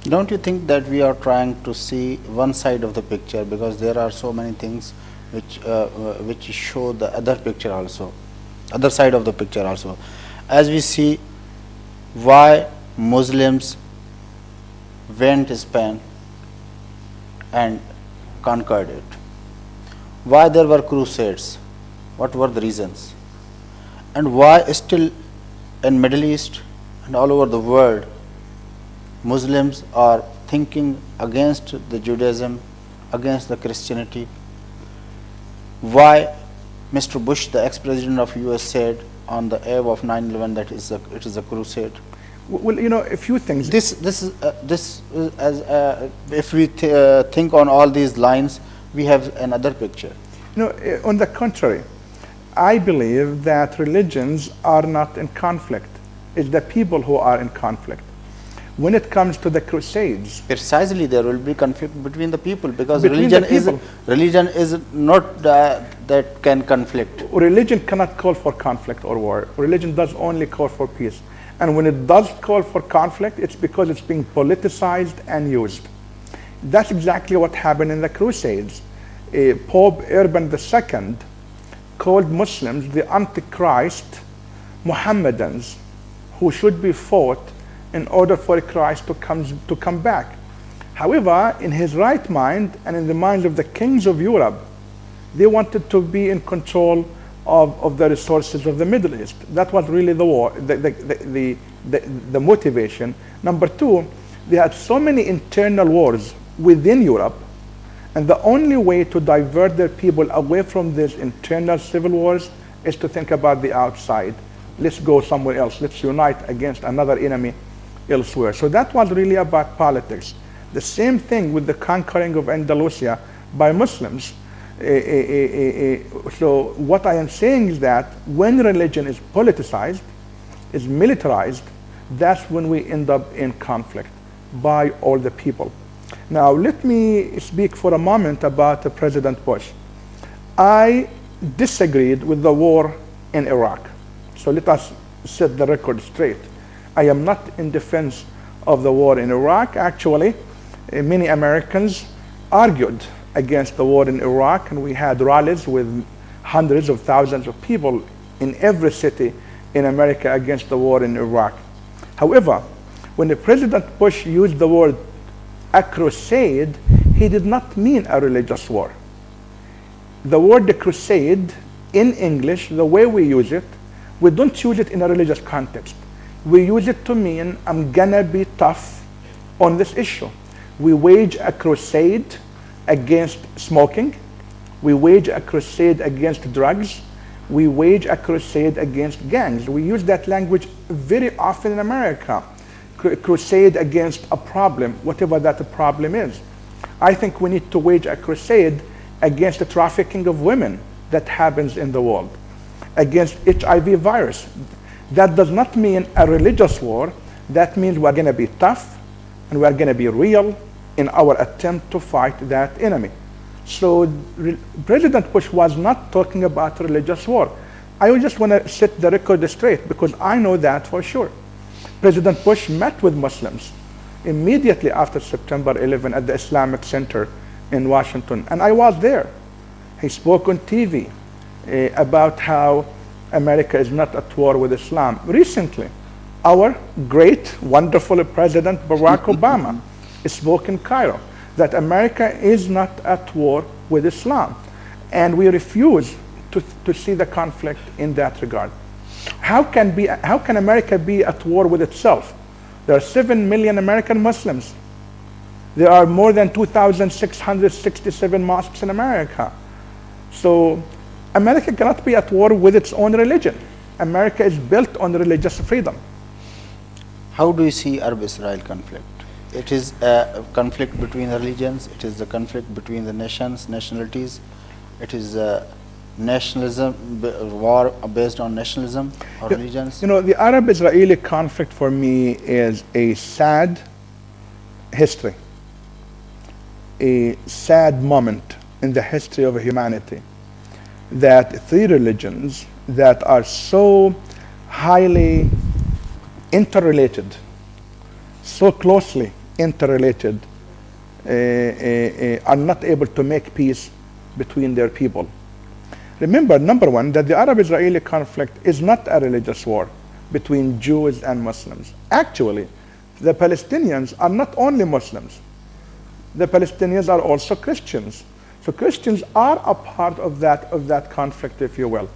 Don't you think that we are trying to see one side of the picture, because there are so many things which show the other picture also, other side of the picture also, as we see why Muslims went to Spain and conquered it, why there were crusades, what were the reasons, and why still in Middle East and all over the world Muslims are thinking against the Judaism, against the Christianity. Why Mr. Bush, the ex-president of US, said on the eve of 9/11 that it is a crusade. Well, a few things. If we think on all these lines, we have another picture. On the contrary, I believe that religions are not in conflict. It's the people who are in conflict. When it comes to the Crusades, precisely there will be conflict between the people, because Between the people. religion is not that can conflict. religion cannot call for conflict or war. Religion does only call for peace. And when it does call for conflict, it's because it's being politicized and used. That's exactly what happened in the Crusades. Pope Urban II called Muslims the Antichrist Mohammedans, who should be fought in order for Christ to come back. However, in his right mind and in the minds of the kings of Europe, they wanted to be in control of the resources of the Middle East. That was really the war, the motivation. Number two, they had so many internal wars within Europe, and the only way to divert their people away from these internal civil wars is to think about the outside. Let's go somewhere else. Let's unite against another enemy elsewhere. So that was really about politics. The same thing with the conquering of Andalusia by Muslims. So what I am saying is that when religion is politicized, is militarized, that's when we end up in conflict by all the people. Now let me speak for a moment about President Bush. I disagreed with the war in Iraq. So let us set the record straight. I am not in defense of the war in Iraq. Actually, many Americans argued against the war in Iraq, and we had rallies with hundreds of thousands of people in every city in America against the war in Iraq. However, when the President Bush used the word a crusade, he did not mean a religious war. The word crusade in English, the way we use it, we don't use it in a religious context. We use it to mean I'm gonna be tough on this issue. We wage a crusade against smoking. We wage a crusade against drugs. We wage a crusade against gangs. We use that language very often in America. Crusade against a problem, whatever that problem is. I think we need to wage a crusade against the trafficking of women that happens in the world, against HIV virus. That does not mean a religious war. That means we're going to be tough and we're going to be real in our attempt to fight that enemy. So President Bush was not talking about religious war. I just want to set the record straight because I know that for sure. President Bush met with Muslims immediately after September 11 at the Islamic Center in Washington, and I was there. He spoke on TV about how America is not at war with Islam. Recently, our great, wonderful President Barack Obama spoke in Cairo that America is not at war with Islam, and we refuse to see the conflict in that regard. How can America be at war with itself? There are 7 million American Muslims. There are more than 2,667 mosques in America. So America cannot be at war with its own religion. America is built on religious freedom. How do you see Arab-Israel conflict? It is a conflict between religions. It is a conflict between the nations, nationalities. It is a nationalism, war based on nationalism or religions. The Arab-Israeli conflict for me is a sad history, a sad moment in the history of humanity, that three religions that are so highly interrelated, so closely interrelated, are not able to make peace between their people. Remember, number one, that the Arab-Israeli conflict is not a religious war between Jews and Muslims. Actually, the Palestinians are not only Muslims. The Palestinians are also Christians. So Christians are a part of that conflict, if you will.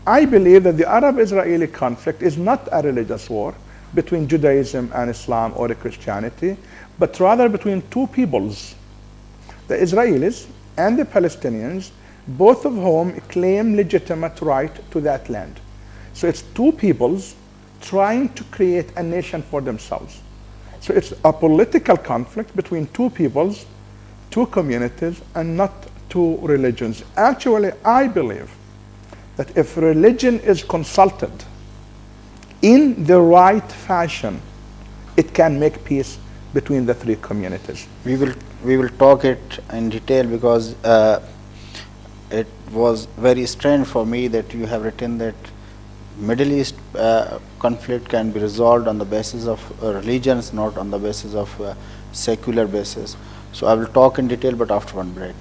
I believe that the Arab-Israeli conflict is not a religious war between Judaism and Islam or Christianity, but rather between two peoples, the Israelis and the Palestinians, both of whom claim legitimate right to that land. So it's two peoples trying to create a nation for themselves. So it's a political conflict between two peoples, two communities, and not two religions. Actually, I believe that if religion is consulted in the right fashion, it can make peace between the three communities. We will talk it in detail, because it was very strange for me that you have written that Middle East conflict can be resolved on the basis of religions, not on the basis of secular basis. So I will talk in detail, but after one break.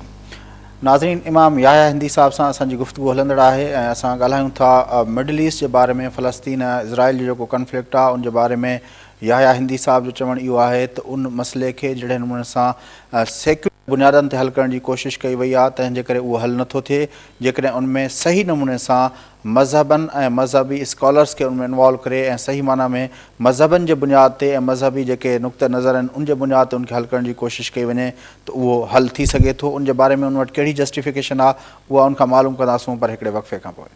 नाज़रीन, इमाम याह्या हिंदी साहब सां असांजी गुफ्तगू हलंदड़ आहे ऐं असां ॻाल्हायूं था मिडल ईस्ट जे बारे में, फ़लस्तीन इज़राइल जो जेको कॉन्फ्लिक्ट आहे उन जे बारे में। याह्या हिंदी साहब जो चवणु इहो आहे त उन मसइले खे जहिड़े नमूने सां सेक्युलर बुनियादनि ते हल करण जी कोशिशि कई वई आहे, तंहिंजे करे उहो हल नथो थिए जेकॾहिं उन में सही नमूने सां मज़हबनि ऐं मज़हबी स्कॉलर्स खे उन में इन्वॉल्व करे ऐं सही माना में मज़हबनि जे बुनियाद ते ऐं मज़हबी जेके नुक़्ते नज़र आहिनि उन जे बुनियाद ते उनखे हल करण जी कोशिशि कई वञे त उहो हल थी सघे थो। उन जे बारे में उन वटि कहिड़ी जस्टिफिकेशन आहे उहा उनखां मालूम कंदासूं, पर हिकिड़े वक़फ़े खां पोइ।